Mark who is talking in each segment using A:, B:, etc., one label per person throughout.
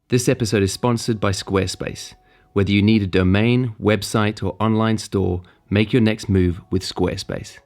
A: This episode is sponsored by Squarespace. Whether you need a domain, website, or online store, make your next move with Squarespace.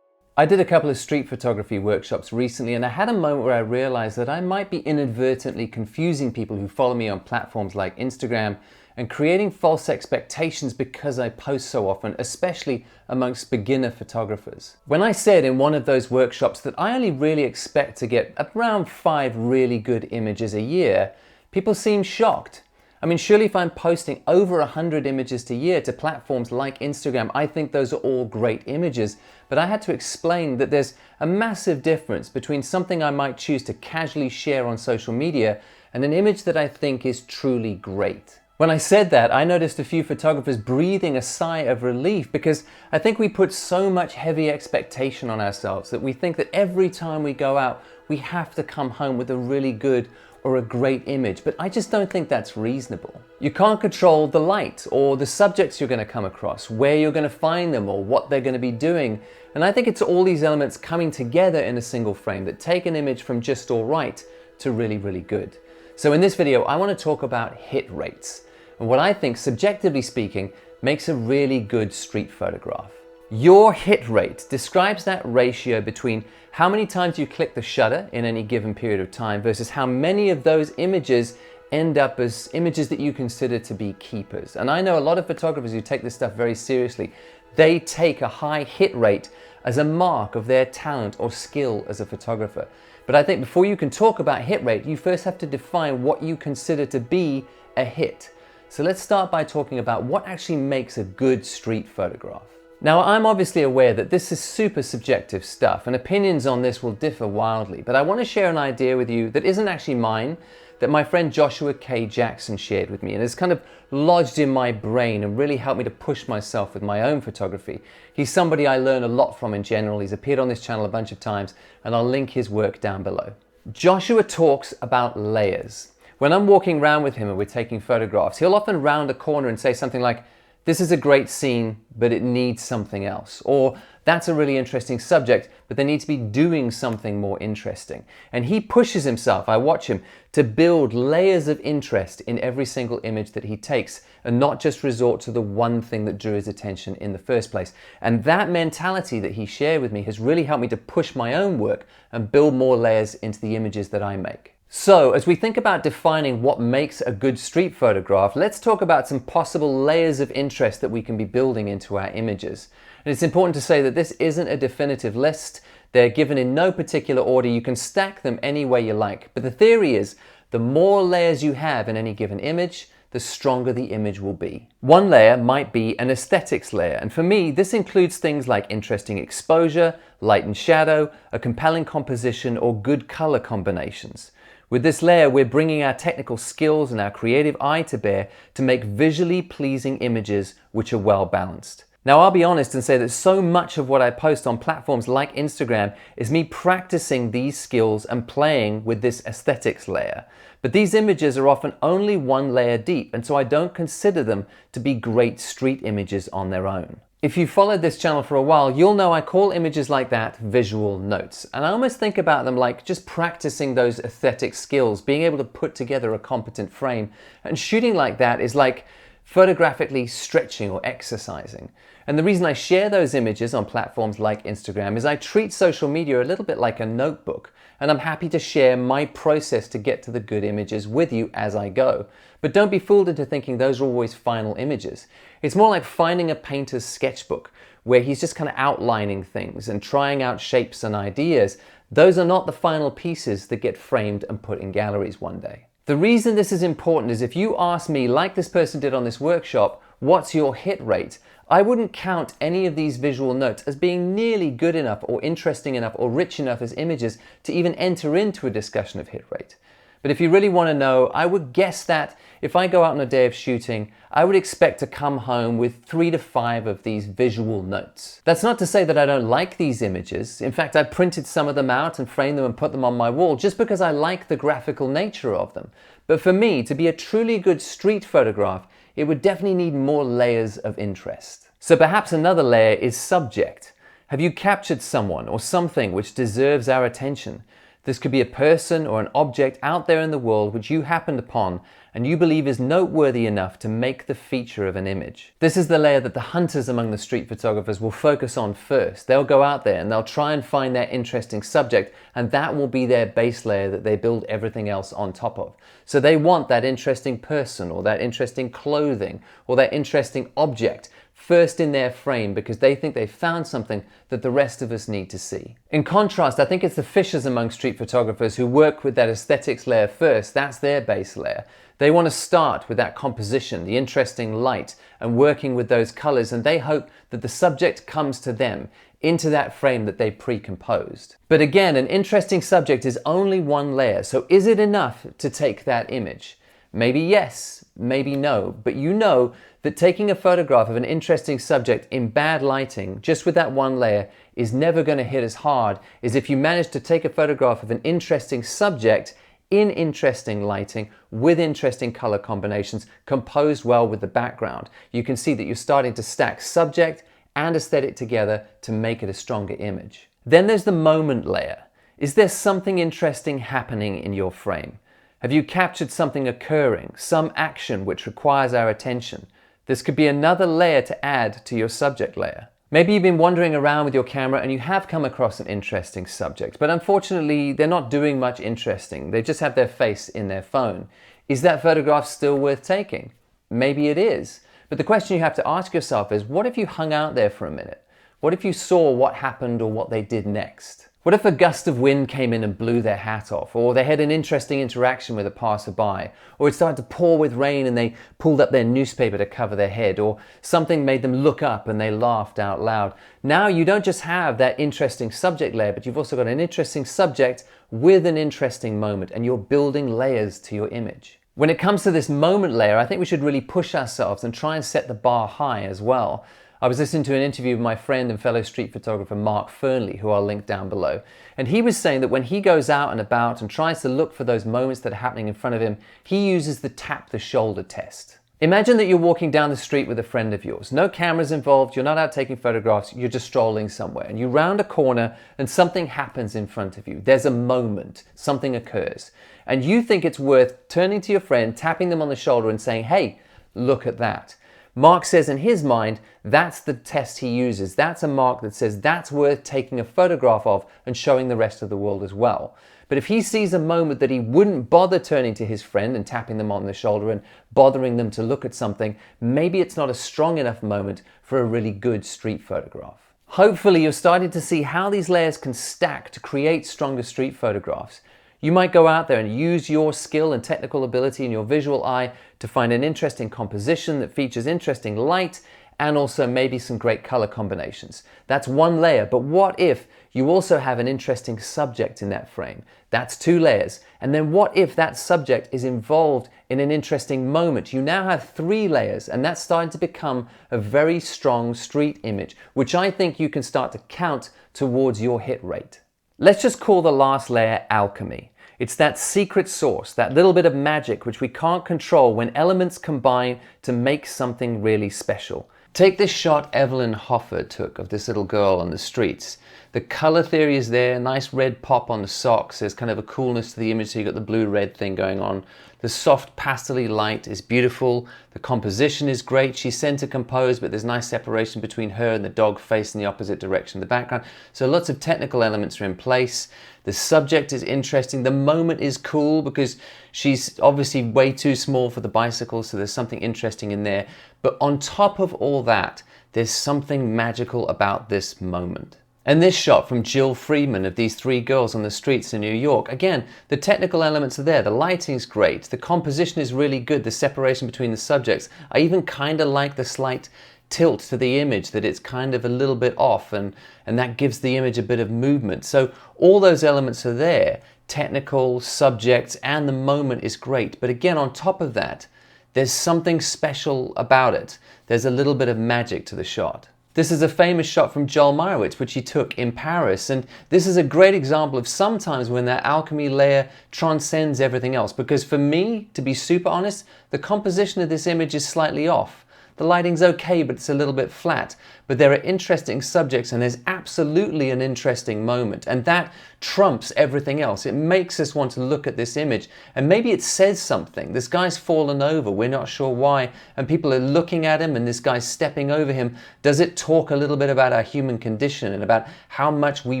A: I did a couple of street photography workshops recently, and I had a moment where I realized that I might be inadvertently confusing people who follow me on platforms like Instagram and creating false expectations because I post so often, especially amongst beginner photographers. When I said in one of those workshops that I only really expect to get around 5 really good images a year, people seemed shocked. I mean, surely if I'm posting over 100 images a year to platforms like Instagram, I think those are all great images. But I had to explain that there's a massive difference between something I might choose to casually share on social media and an image that I think is truly great. When I said that, I noticed a few photographers breathing a sigh of relief because I think we put so much heavy expectation on ourselves that we think that every time we go out, we have to come home with a really good or a great image, but I just don't think that's reasonable. You can't control the light or the subjects you're going to come across, where you're going to find them or what they're going to be doing. And I think it's all these elements coming together in a single frame that take an image from just all right to really, really good. So in this video, I want to talk about hit rates and what I think, subjectively speaking, makes a really good street photograph. Your hit rate describes that ratio between how many times you click the shutter in any given period of time versus how many of those images end up as images that you consider to be keepers. And I know a lot of photographers who take this stuff very seriously. They take a high hit rate as a mark of their talent or skill as a photographer. But I think before you can talk about hit rate, you first have to define what you consider to be a hit. So let's start by talking about what actually makes a good street photograph. Now, I'm obviously aware that this is super subjective stuff and opinions on this will differ wildly, but I want to share an idea with you that isn't actually mine, that my friend Joshua K. Jackson shared with me and has kind of lodged in my brain and really helped me to push myself with my own photography. He's somebody I learn a lot from in general. He's appeared on this channel a bunch of times and I'll link his work down below. Joshua talks about layers. When I'm walking around with him and we're taking photographs, he'll often round a corner and say something like, "This is a great scene, but it needs something else." Or, "That's a really interesting subject, but they need to be doing something more interesting." And he pushes himself, I watch him, to build layers of interest in every single image that he takes and not just resort to the one thing that drew his attention in the first place. And that mentality that he shared with me has really helped me to push my own work and build more layers into the images that I make. So, as we think about defining what makes a good street photograph, let's talk about some possible layers of interest that we can be building into our images. And it's important to say that this isn't a definitive list. They're given in no particular order. You can stack them any way you like. But the theory is, the more layers you have in any given image, the stronger the image will be. One layer might be an aesthetics layer, and for me, this includes things like interesting exposure, light and shadow, a compelling composition, or good color combinations. With this layer, we're bringing our technical skills and our creative eye to bear to make visually pleasing images which are well balanced. Now, I'll be honest and say that so much of what I post on platforms like Instagram is me practicing these skills and playing with this aesthetics layer. But these images are often only one layer deep, and so I don't consider them to be great street images on their own. If you've followed this channel for a while, you'll know I call images like that visual notes. And I almost think about them like just practicing those aesthetic skills, being able to put together a competent frame. And shooting like that is like photographically stretching or exercising. And the reason I share those images on platforms like Instagram is I treat social media a little bit like a notebook. And I'm happy to share my process to get to the good images with you as I go. But don't be fooled into thinking those are always final images. It's more like finding a painter's sketchbook where he's just kind of outlining things and trying out shapes and ideas. Those are not the final pieces that get framed and put in galleries one day. The reason this is important is if you ask me, like this person did on this workshop, what's your hit rate? I wouldn't count any of these visual notes as being nearly good enough or interesting enough or rich enough as images to even enter into a discussion of hit rate. But if you really want to know, I would guess that if I go out on a day of shooting, I would expect to come home with 3 to 5 of these visual notes. That's not to say that I don't like these images. In fact, I printed some of them out and framed them and put them on my wall just because I like the graphical nature of them. But for me, to be a truly good street photograph, it would definitely need more layers of interest. So perhaps another layer is subject. Have you captured someone or something which deserves our attention? This could be a person or an object out there in the world which you happened upon and you believe is noteworthy enough to make the feature of an image. This is the layer that the hunters among the street photographers will focus on first. They'll go out there and they'll try and find that interesting subject, and that will be their base layer that they build everything else on top of. So they want that interesting person or that interesting clothing or that interesting object first in their frame because they think they've found something that the rest of us need to see. In contrast, I think it's the fishers among street photographers who work with that aesthetics layer first. That's their base layer. They want to start with that composition, the interesting light, and working with those colors, and they hope that the subject comes to them into that frame that they pre-composed. But again, an interesting subject is only one layer, so is it enough to take that image? Maybe yes, maybe no, but you know that taking a photograph of an interesting subject in bad lighting, just with that one layer, is never going to hit as hard as if you manage to take a photograph of an interesting subject in interesting lighting, with interesting color combinations, composed well with the background. You can see that you're starting to stack subject and aesthetic together to make it a stronger image. Then there's the moment layer. Is there something interesting happening in your frame? Have you captured something occurring, some action which requires our attention? This could be another layer to add to your subject layer. Maybe you've been wandering around with your camera and you have come across an interesting subject, but unfortunately they're not doing much interesting. They just have their face in their phone. Is that photograph still worth taking? Maybe it is. But the question you have to ask yourself is, what if you hung out there for a minute? What if you saw what happened or what they did next? What if a gust of wind came in and blew their hat off, or they had an interesting interaction with a passerby, or it started to pour with rain and they pulled up their newspaper to cover their head, or something made them look up and they laughed out loud. Now you don't just have that interesting subject layer, but you've also got an interesting subject with an interesting moment, and you're building layers to your image. When it comes to this moment layer, I think we should really push ourselves and try and set the bar high as well. I was listening to an interview with my friend and fellow street photographer Mark Fernley, who I'll link down below, and he was saying that when he goes out and about and tries to look for those moments that are happening in front of him, he uses the tap the shoulder test. Imagine that you're walking down the street with a friend of yours. No cameras involved, you're not out taking photographs, you're just strolling somewhere, and you round a corner and something happens in front of you. There's a moment, something occurs, and you think it's worth turning to your friend, tapping them on the shoulder and saying, "Hey, look at that." Mark says in his mind, that's the test he uses. That's a mark that says that's worth taking a photograph of and showing the rest of the world as well. But if he sees a moment that he wouldn't bother turning to his friend and tapping them on the shoulder and bothering them to look at something, maybe it's not a strong enough moment for a really good street photograph. Hopefully you're starting to see how these layers can stack to create stronger street photographs. You might go out there and use your skill and technical ability and your visual eye to find an interesting composition that features interesting light and also maybe some great color combinations. That's one layer, but what if you also have an interesting subject in that frame? That's two layers. And then what if that subject is involved in an interesting moment? You now have three layers, and that's starting to become a very strong street image, which I think you can start to count towards your hit rate. Let's just call the last layer alchemy. It's that secret sauce, that little bit of magic which we can't control when elements combine to make something really special. Take this shot Evelyn Hoffer took of this little girl on the streets. The color theory is there, nice red pop on the socks. There's kind of a coolness to the image, so you've got the blue-red thing going on. The soft pastel-y light is beautiful. The composition is great. She's center composed, but there's nice separation between her and the dog facing the opposite direction in the background. So lots of technical elements are in place. The subject is interesting. The moment is cool because she's obviously way too small for the bicycle, so there's something interesting in there. But on top of all that, there's something magical about this moment. And this shot from Jill Freeman of these three girls on the streets in New York, again, the technical elements are there, the lighting's great, the composition is really good, the separation between the subjects. I even kind of like the slight tilt to the image, that it's kind of a little bit off, and that gives the image a bit of movement. So all those elements are there, technical, subjects, and the moment is great. But again, on top of that, there's something special about it. There's a little bit of magic to the shot. This is a famous shot from Joel Meyerowitz, which he took in Paris. And this is a great example of sometimes when that alchemy layer transcends everything else. Because for me, to be super honest, the composition of this image is slightly off. the lighting's okay, but it's a little bit flat. But there are interesting subjects and there's absolutely an interesting moment. And that trumps everything else. It makes us want to look at this image and maybe it says something. This guy's fallen over, we're not sure why, and people are looking at him and this guy's stepping over him. Does it talk a little bit about our human condition and about how much we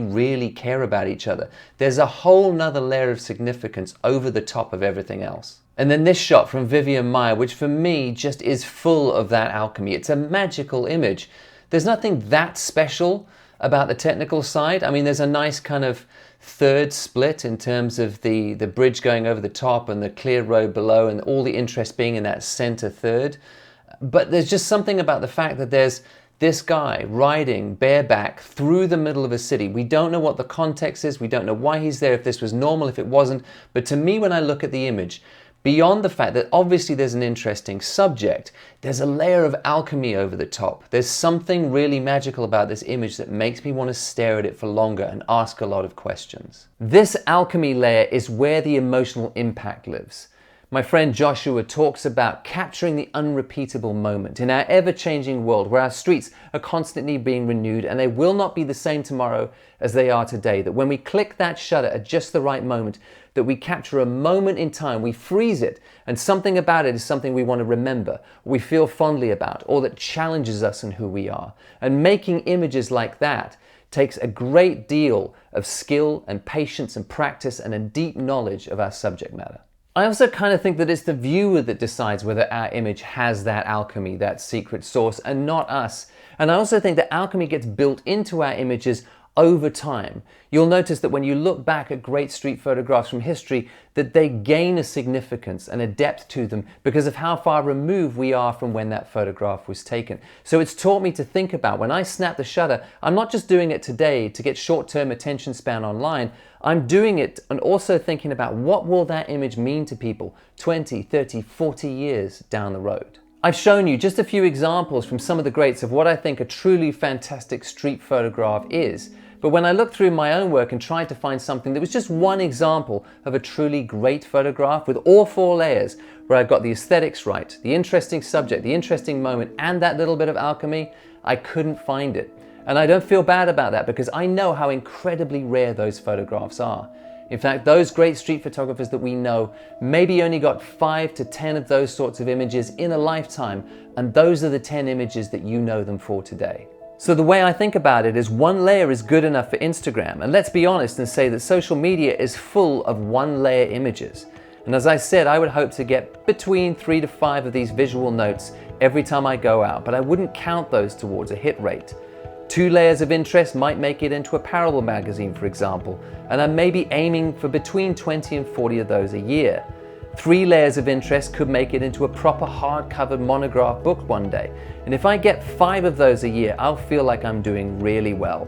A: really care about each other? There's a whole nother layer of significance over the top of everything else. And then this shot from Vivian Maier, which for me just is full of that alchemy. It's a magical image. There's nothing that special about the technical side. I mean, there's a nice kind of third split in terms of the bridge going over the top and the clear road below and all the interest being in that center third. But there's just something about the fact that there's this guy riding bareback through the middle of a city. We don't know what the context is. We don't know why he's there, if this was normal, if it wasn't. But to me, when I look at the image, beyond the fact that obviously there's an interesting subject, there's a layer of alchemy over the top. There's something really magical about this image that makes me want to stare at it for longer and ask a lot of questions. This alchemy layer is where the emotional impact lives. My friend Joshua talks about capturing the unrepeatable moment in our ever-changing world where our streets are constantly being renewed and they will not be the same tomorrow as they are today. That when we click that shutter at just the right moment, that we capture a moment in time, we freeze it, and something about it is something we want to remember, we feel fondly about, or that challenges us in who we are. And making images like that takes a great deal of skill and patience and practice and a deep knowledge of our subject matter. I also kind of think that it's the viewer that decides whether our image has that alchemy, that secret sauce, and not us. And I also think that alchemy gets built into our images over time. You'll notice that when you look back at great street photographs from history, that they gain a significance and a depth to them because of how far removed we are from when that photograph was taken. So it's taught me to think about, when I snap the shutter, I'm not just doing it today to get short-term attention span online, I'm doing it and also thinking about what will that image mean to people 20, 30, 40 years down the road. I've shown you just a few examples from some of the greats of what I think a truly fantastic street photograph is. But when I looked through my own work and tried to find something that was just one example of a truly great photograph with all four layers, where I got the aesthetics right, the interesting subject, the interesting moment, and that little bit of alchemy, I couldn't find it. And I don't feel bad about that because I know how incredibly rare those photographs are. In fact, those great street photographers that we know maybe only got 5 to 10 of those sorts of images in a lifetime, and those are the 10 images that you know them for today. So the way I think about it is one layer is good enough for Instagram, and let's be honest and say that social media is full of one layer images. And as I said, I would hope to get between 3 to 5 of these visual notes every time I go out, but I wouldn't count those towards a hit rate. 2 layers of interest might make it into a parable magazine, for example, and I'm maybe aiming for between 20 and 40 of those a year. 3 layers of interest could make it into a proper hardcover monograph book one day. And if I get 5 of those a year, I'll feel like I'm doing really well.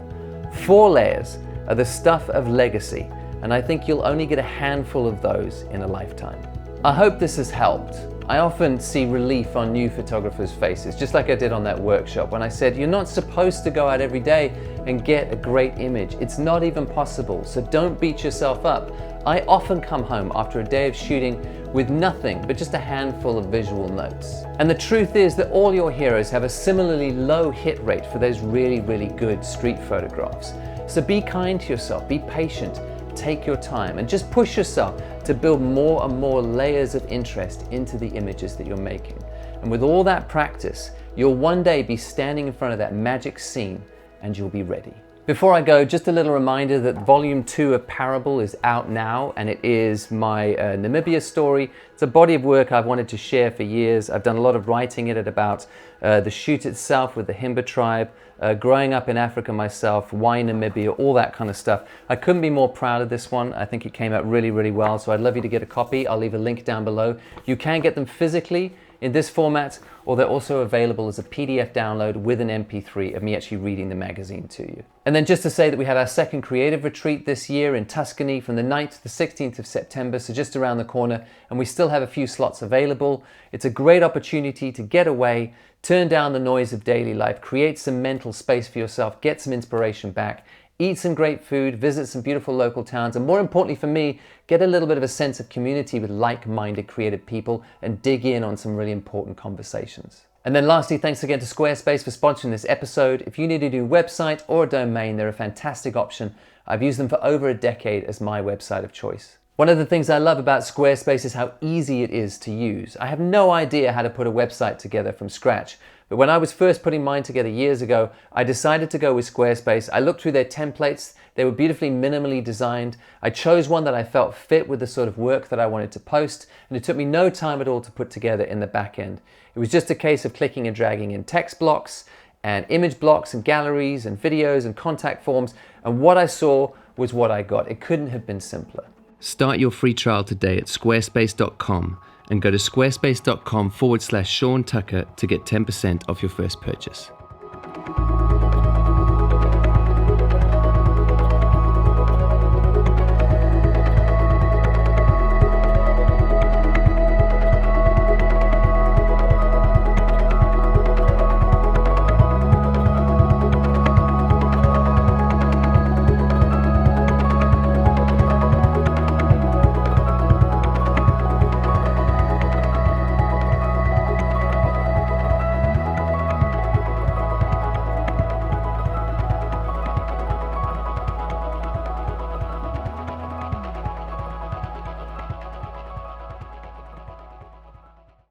A: 4 layers are the stuff of legacy, and I think you'll only get a handful of those in a lifetime. I hope this has helped. I often see relief on new photographers' faces, just like I did on that workshop when I said, you're not supposed to go out every day and get a great image. It's not even possible, so don't beat yourself up. I often come home after a day of shooting with nothing but just a handful of visual notes. And the truth is that all your heroes have a similarly low hit rate for those really, really good street photographs. So be kind to yourself, be patient, take your time, and just push yourself to build more and more layers of interest into the images that you're making. And with all that practice, you'll one day be standing in front of that magic scene and you'll be ready. Before I go, just a little reminder that Volume 2 of Parable is out now, and it is my Namibia story. It's a body of work I've wanted to share for years. I've done a lot of writing in it about the shoot itself with the Himba tribe, growing up in Africa myself, why Namibia, all that kind of stuff. I couldn't be more proud of this one. I think it came out really, really well, so I'd love you to get a copy. I'll leave a link down below. You can get them physically in this format, or they're also available as a PDF download with an MP3 of me actually reading the magazine to you. And then just to say that we have our second creative retreat this year in Tuscany from the 9th to the 16th of September, so just around the corner, and we still have a few slots available. It's a great opportunity to get away, turn down the noise of daily life, create some mental space for yourself, get some inspiration back, eat some great food, visit some beautiful local towns, and more importantly for me, get a little bit of a sense of community with like-minded creative people and dig in on some really important conversations. And then lastly, thanks again to Squarespace for sponsoring this episode. If you need a new website or a domain, they're a fantastic option. I've used them for over a decade as my website of choice. One of the things I love about Squarespace is how easy it is to use. I have no idea how to put a website together from scratch, but when I was first putting mine together years ago, I decided to go with Squarespace. I looked through their templates. They were beautifully minimally designed. I chose one that I felt fit with the sort of work that I wanted to post, and it took me no time at all to put together in the back end. It was just a case of clicking and dragging in text blocks and image blocks and galleries and videos and contact forms, and what I saw was what I got. It couldn't have been simpler.
B: Start your free trial today at squarespace.com and go to squarespace.com/Sean Tucker to get 10% off your first purchase.